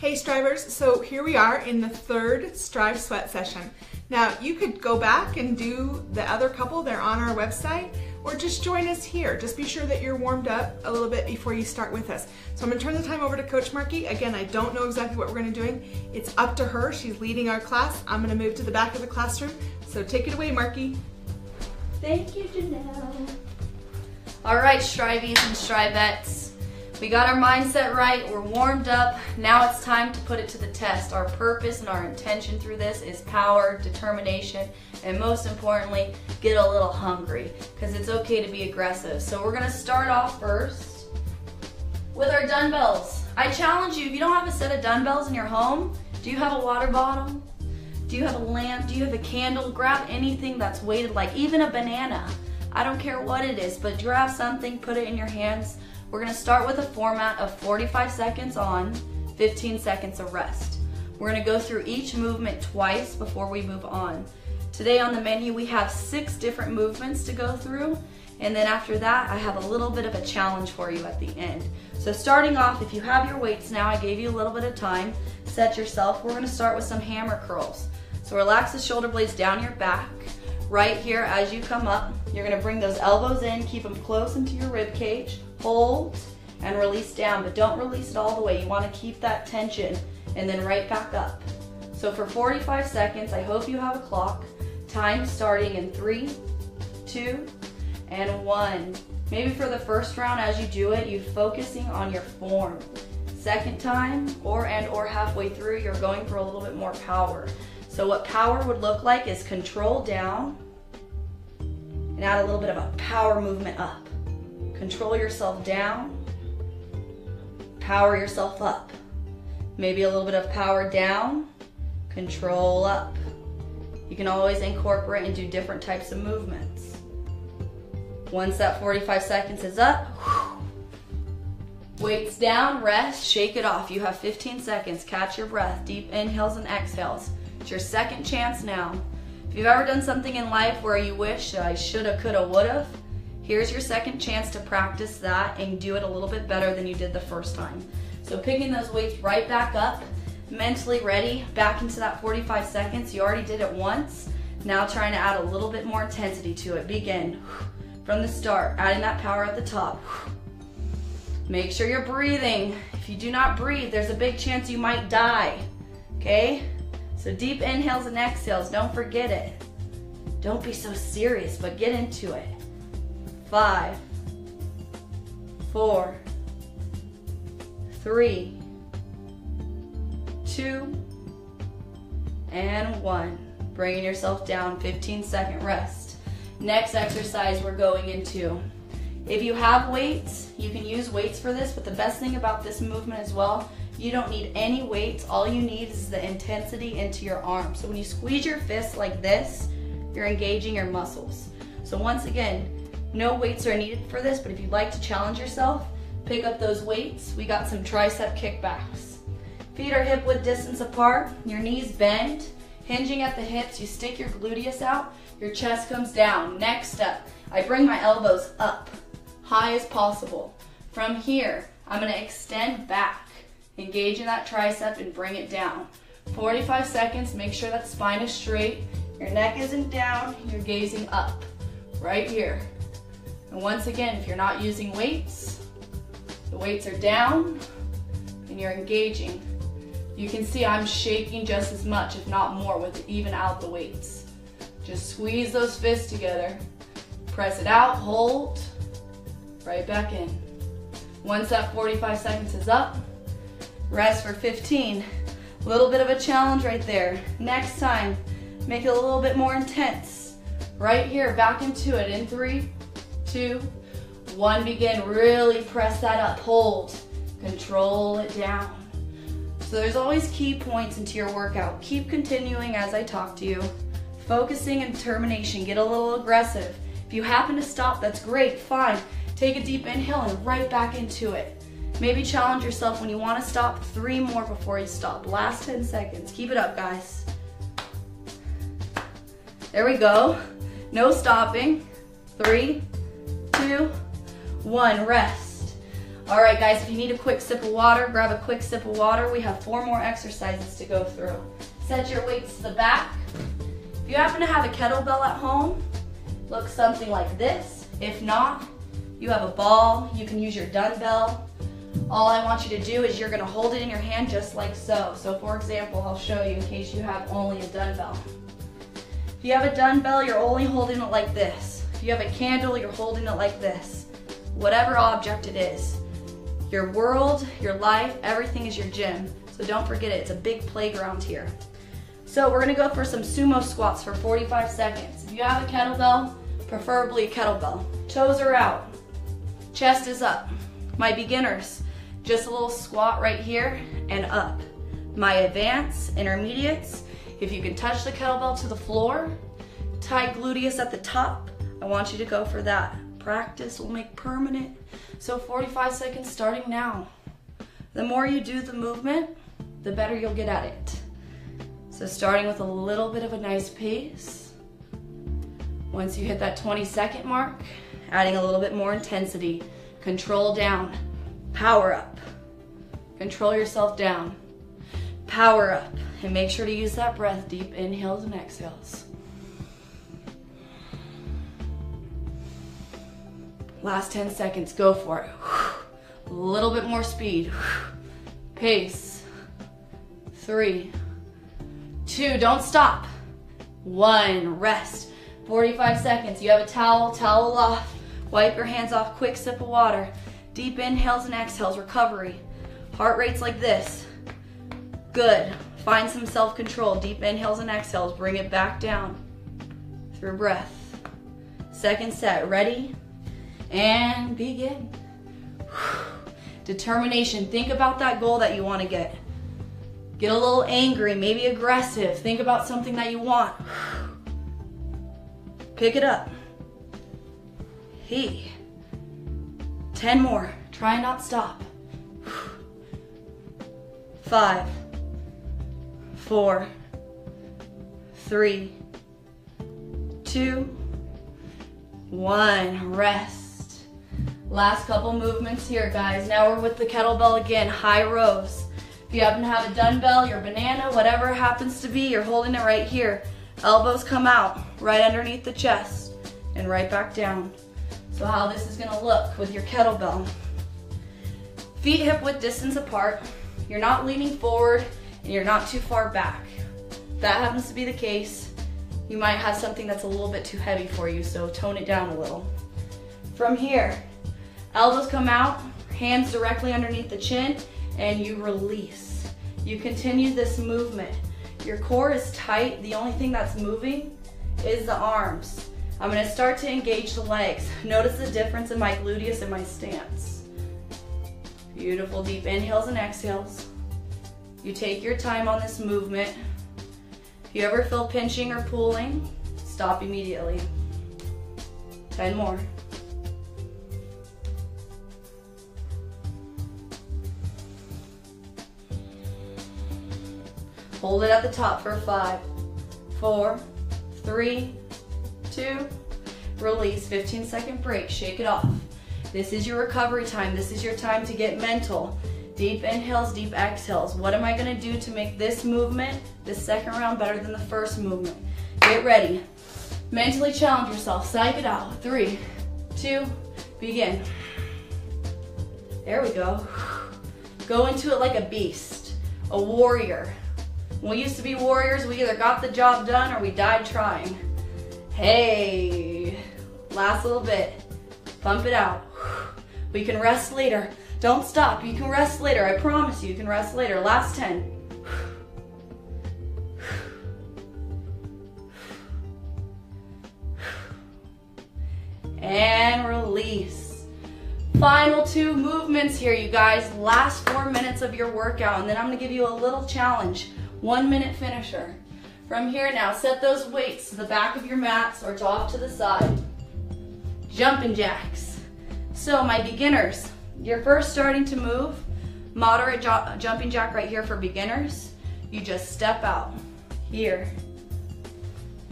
Hey Strivers, so here we are in the third Strive Sweat session. Now you could go back and do the other couple, they're on our website, or just join us here. Just be sure that you're warmed up a little bit before you start with us. So I'm gonna turn the time over to Coach Markey. Again, I don't know exactly what we're gonna be doing. It's up to her, she's leading our class. I'm gonna move to the back of the classroom. So take it away, Markey. Thank you, Janelle. All right, Strivies and Strivettes. We got our mindset right, we're warmed up. Now it's time to put it to the test. Our purpose and our intention through this is power, determination, and most importantly, get a little hungry, because it's okay to be aggressive. So we're gonna start off first with our dumbbells. I challenge you, if you don't have a set of dumbbells in your home, do you have a water bottle? Do you have a lamp? Do you have a candle? Grab anything that's weighted, like even a banana. I don't care what it is, but grab something, put it in your hands. We're gonna start with a format of 45 seconds on, 15 seconds of rest. We're gonna go through each movement twice before we move on. Today on the menu, we have 6 different movements to go through, and then after that, I have a little bit of a challenge for you at the end. So starting off, if you have your weights now, I gave you a little bit of time, set yourself. We're gonna start with some hammer curls. So relax the shoulder blades down your back. Right here, as you come up, you're gonna bring those elbows in, keep them close into your rib cage, hold, and release down, but don't release it all the way. You wanna keep that tension, and then right back up. So for 45 seconds, I hope you have a clock. Time starting in 3, 2, and 1. Maybe for the first round, as you do it, you're focusing on your form. Second time, or halfway through, you're going for a little bit more power. So what power would look like is control down, and add a little bit of a power movement up. Control yourself down, power yourself up. Maybe a little bit of power down, control up. You can always incorporate and do different types of movements. Once that 45 seconds is up, weights down, rest, shake it off. You have 15 seconds, catch your breath, deep inhales and exhales. It's your second chance now. If you've ever done something in life where you wish I shoulda, coulda, woulda, here's your second chance to practice that and do it a little bit better than you did the first time. So picking those weights right back up, mentally ready, back into that 45 seconds. You already did it once. Now trying to add a little bit more intensity to it. Begin from the start, adding that power at the top. Make sure you're breathing. If you do not breathe, there's a big chance you might die, okay? So deep inhales and exhales, don't forget it. Don't be so serious, but get into it. 5, 4, 3, 2, and 1. Bringing yourself down, 15-second rest. Next exercise we're going into. If you have weights, you can use weights for this, but the best thing about this movement as well, you don't need any weights. All you need is the intensity into your arms. So when you squeeze your fists like this, you're engaging your muscles. So once again, no weights are needed for this, but if you'd like to challenge yourself, pick up those weights. We got some tricep kickbacks. Feet are hip width distance apart, your knees bend, hinging at the hips, you stick your gluteus out, your chest comes down. Next up, I bring my elbows up, high as possible. From here, I'm gonna extend back, engage in that tricep and bring it down. 45 seconds, make sure that spine is straight, your neck isn't down, you're gazing up, right here. And once again, if you're not using weights, the weights are down and you're engaging. You can see I'm shaking just as much, if not more, with even out the weights. Just squeeze those fists together, press it out, hold, right back in. Once that 45 seconds is up, rest for 15. A little bit of a challenge right there. Next time, make it a little bit more intense. Right here, back into it in 3, 2, 1, begin. Really press that up, hold, control it down. So there's always key points into your workout. Keep continuing as I talk to you. Focusing and determination, get a little aggressive. If you happen to stop, that's great, fine. Take a deep inhale and right back into it. Maybe challenge yourself when you want to stop, 3 more before you stop. Last 10 seconds, keep it up guys. There we go, no stopping. 3, 2, 1, rest. All right, guys, if you need a quick sip of water, grab a quick sip of water. We have 4 more exercises to go through. Set your weights to the back. If you happen to have a kettlebell at home, looks something like this. If not, you have a ball, you can use your dumbbell. All I want you to do is you're gonna hold it in your hand just like so. So for example, I'll show you in case you have only a dumbbell. If you have a dumbbell, you're only holding it like this. If you have a candle, you're holding it like this. Whatever object it is. Your world, your life, everything is your gym. So don't forget it, it's a big playground here. So we're gonna go for some sumo squats for 45 seconds. If you have a kettlebell, preferably a kettlebell. Toes are out, chest is up. My beginners, just a little squat right here and up. My advanced, intermediates, if you can touch the kettlebell to the floor, tight gluteus at the top, I want you to go for that. Practice will make permanent. So 45 seconds starting now. The more you do the movement, the better you'll get at it. So starting with a little bit of a nice pace. Once you hit that 20-second mark, adding a little bit more intensity. Control down, power up. Control yourself down, power up. And make sure to use that breath, deep inhales and exhales. Last 10 seconds, go for it. A little bit more speed. Pace. 3, 2, don't stop. 1, rest. 45 seconds, you have a towel off. Wipe your hands off, quick sip of water. Deep inhales and exhales, recovery. Heart rate's like this. Good. Find some self-control. Deep inhales and exhales, bring it back down through breath. Second set, ready? And begin. Determination, think about that goal that you want to get. Get a little angry, maybe aggressive. Think about something that you want. Pick it up. 10 more, try and not stop. 5, 4, 3, 2, 1, rest. Last couple movements here, guys. Now we're with the kettlebell again, high rows. If you happen to have a dumbbell, your banana, whatever it happens to be, you're holding it right here. Elbows come out, right underneath the chest, and right back down. So how this is gonna look with your kettlebell. Feet hip width distance apart. You're not leaning forward and you're not too far back. If that happens to be the case, you might have something that's a little bit too heavy for you, so tone it down a little. From here, elbows come out, hands directly underneath the chin, and you release. You continue this movement. Your core is tight. The only thing that's moving is the arms. I'm gonna start to engage the legs. Notice the difference in my gluteus and my stance. Beautiful, deep inhales and exhales. You take your time on this movement. If you ever feel pinching or pulling, stop immediately. 10 more. Hold it at the top for 5, 4, 3, 2, release, 15-second break, shake it off. This is your recovery time. This is your time to get mental. Deep inhales, deep exhales. What am I gonna do to make this movement, this second round, better than the first movement? Get ready. Mentally challenge yourself, psych it out. 3, 2, begin. There we go. Go into it like a beast, a warrior. When we used to be warriors, we either got the job done or we died trying. Hey, last little bit. Pump it out. We can rest later. Don't stop. You can rest later. I promise you can rest later. Last 10. And release. Final 2 movements here, you guys. Last 4 minutes of your workout, and then I'm gonna give you a little challenge. 1-minute finisher. From here now, set those weights to the back of your mats or off to the side. Jumping jacks. So my beginners, you're first starting to move. Moderate jumping jack right here for beginners. You just step out. Here,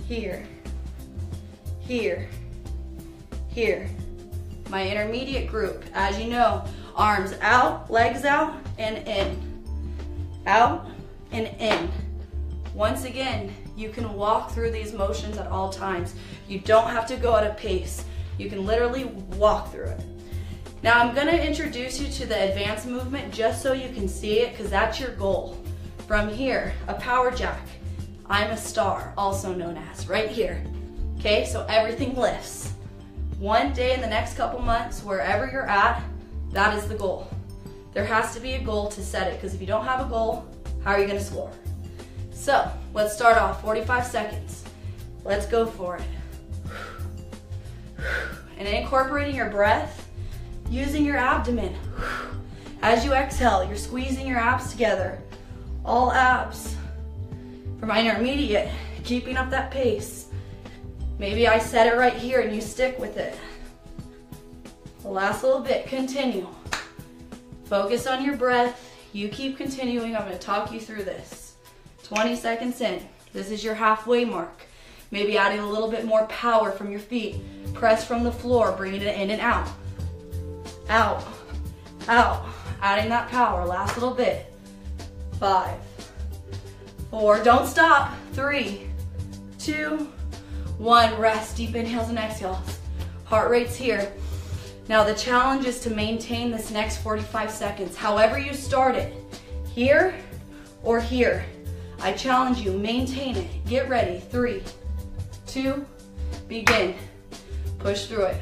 here, here, here. My intermediate group, as you know, arms out, legs out, and in. Out and in. Once again, you can walk through these motions at all times. You don't have to go at a pace. You can literally walk through it. Now I'm gonna introduce you to the advanced movement just so you can see it, because that's your goal. From here, a power jack. I'm a star, also known as, right here. Okay, so everything lifts. One day in the next couple months, wherever you're at, that is the goal. There has to be a goal to set it, because if you don't have a goal, how are you gonna score? So, let's start off, 45 seconds. Let's go for it. And incorporating your breath, using your abdomen. As you exhale, you're squeezing your abs together. All abs. For my intermediate, keeping up that pace. Maybe I set it right here and you stick with it. The last little bit, continue. Focus on your breath. You keep continuing. I'm going to talk you through this. 20 seconds in. This is your halfway mark. Maybe adding a little bit more power from your feet. Press from the floor, bringing it in and out. Out, out. Adding that power. Last little bit. 5, 4, don't stop. 3, 2, 1. Rest. Deep inhales and exhales. Heart rate's here. Now the challenge is to maintain this next 45 seconds. However you start it, here or here. I challenge you, maintain it. Get ready. 3, 2, begin. Push through it.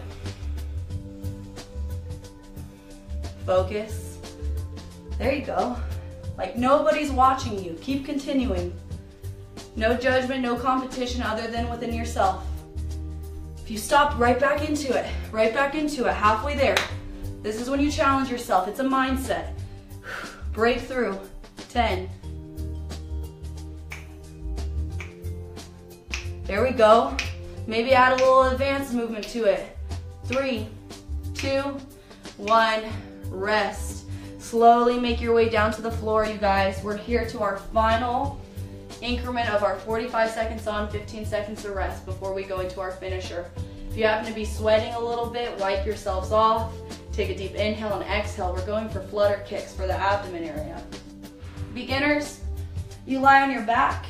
Focus. There you go. Like nobody's watching you. Keep continuing. No judgment, no competition other than within yourself. If you stop, right back into it. Right back into it. Halfway there. This is when you challenge yourself. It's a mindset. Break through. 10. There we go. Maybe add a little advanced movement to it. 3, 2, 1. Rest. Slowly make your way down to the floor, you guys. We're here to our final increment of our 45 seconds on, 15 seconds to rest before we go into our finisher. If you happen to be sweating a little bit, wipe yourselves off. Take a deep inhale and exhale. We're going for flutter kicks for the abdomen area. Beginners, you lie on your back,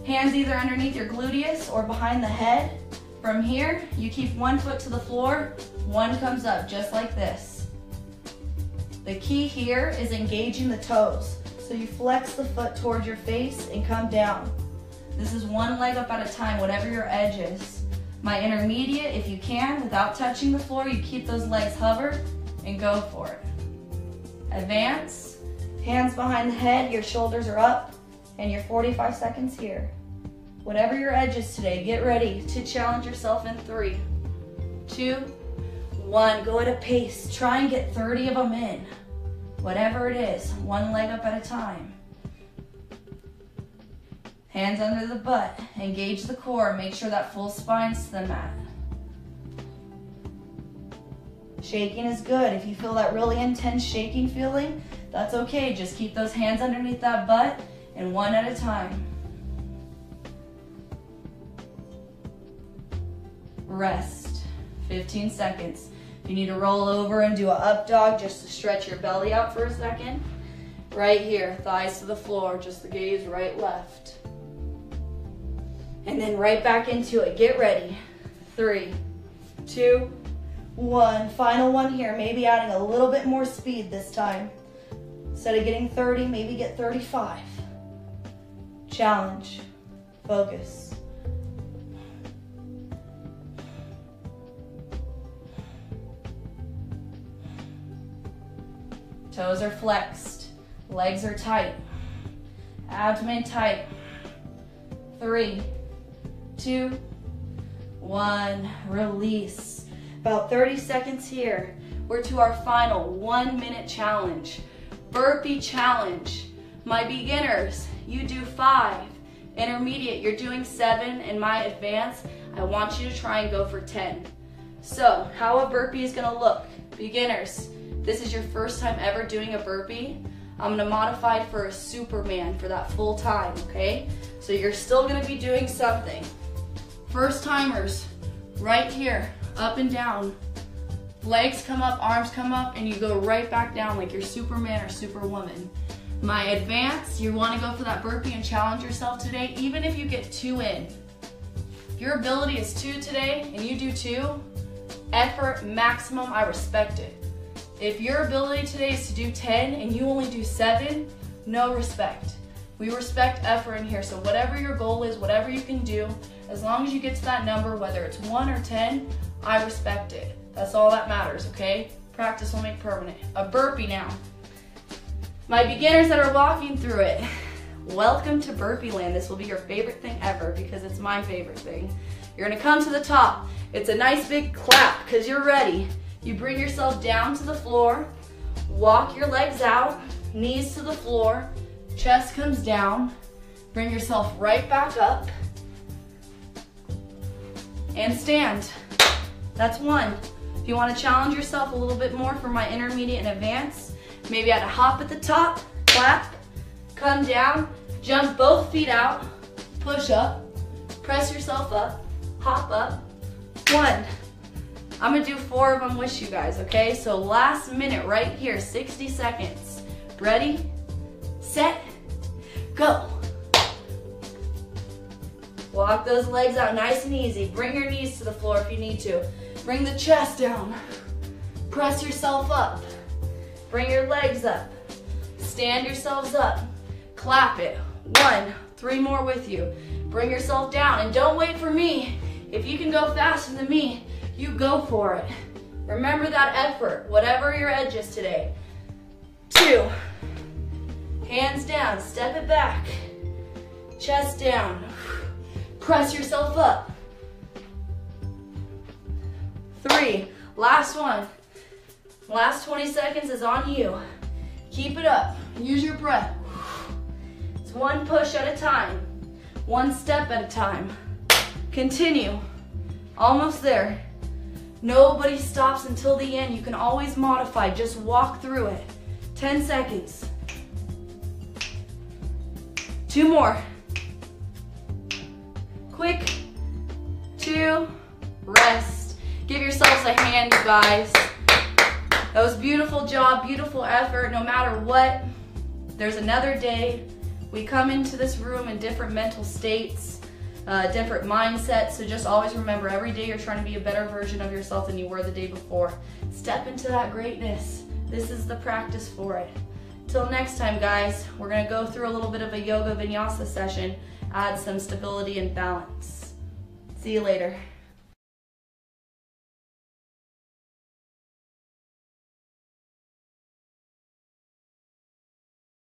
hands either underneath your gluteus or behind the head. From here, you keep one foot to the floor, one comes up, just like this. The key here is engaging the toes. So you flex the foot towards your face and come down. This is one leg up at a time, whatever your edge is. My intermediate, if you can, without touching the floor, you keep those legs hovered and go for it. Advance, hands behind the head, your shoulders are up, and your 45 seconds here. Whatever your edge is today, get ready to challenge yourself in 3, 2, 1. Go at a pace. Try and get 30 of them in. Whatever it is, one leg up at a time. Hands under the butt. Engage the core. Make sure that full spine's to the mat. Shaking is good. If you feel that really intense shaking feeling, that's okay. Just keep those hands underneath that butt and one at a time. Rest. 15 seconds. If you need to roll over and do an up dog just to stretch your belly out for a second, right here, thighs to the floor, just the gaze right, left. And then right back into it. Get ready. 3, 2, 1. Final one here. Maybe adding a little bit more speed this time. Instead of getting 30, maybe get 35. Challenge. Focus. Toes are flexed, legs are tight, abdomen tight. 3, 2, 1, release. About 30 seconds here. We're to our final 1-minute challenge. Burpee challenge. My beginners, you do 5. Intermediate, you're doing 7. And my advanced, I want you to try and go for 10. So, how a burpee is gonna look. Beginners, this is your first time ever doing a burpee. I'm gonna modify it for a Superman for that full time, okay? So you're still gonna be doing something. First timers, right here, up and down. Legs come up, arms come up, and you go right back down like you're Superman or Superwoman. My advance, you want to go for that burpee and challenge yourself today, even if you get 2 in. If your ability is 2 today and you do 2, effort maximum, I respect it. If your ability today is to do 10 and you only do 7, no respect. We respect effort in here, so whatever your goal is, whatever you can do, as long as you get to that number, whether it's 1 or 10, I respect it. That's all that matters, okay? Practice will make permanent. A burpee now. My beginners that are walking through it, welcome to burpee land. This will be your favorite thing ever because it's my favorite thing. You're gonna come to the top. It's a nice big clap because you're ready. You bring yourself down to the floor, walk your legs out, knees to the floor, chest comes down, bring yourself right back up, and stand. That's 1. If you want to challenge yourself a little bit more for my intermediate and advanced, maybe add a hop at the top, clap, come down, jump both feet out, push up, press yourself up, hop up, 1. I'm gonna do 4 of them with you guys, okay? So last minute right here, 60 seconds. Ready, set, go. Walk those legs out nice and easy. Bring your knees to the floor if you need to. Bring the chest down. Press yourself up. Bring your legs up. Stand yourselves up. Clap it. 1, 3 more with you. Bring yourself down and don't wait for me. If you can go faster than me, you go for it. Remember that effort, whatever your edge is today. 2, hands down, step it back. Chest down. Press yourself up. 3, last one. Last 20 seconds is on you. Keep it up, use your breath. It's 1 push at a time, 1 step at a time. Continue, almost there. Nobody stops until the end. You can always modify, just walk through it. 10 seconds. 2 more. Quick, 2, rest. Give yourselves a hand, you guys. That was a beautiful job, beautiful effort. No matter what, there's another day. We come into this room in different mental states, different mindsets. So just always remember, every day you're trying to be a better version of yourself than you were the day before. Step into that greatness. This is the practice for it. Till next time, guys, we're gonna go through a little bit of a yoga vinyasa session, add some stability and balance. See you later.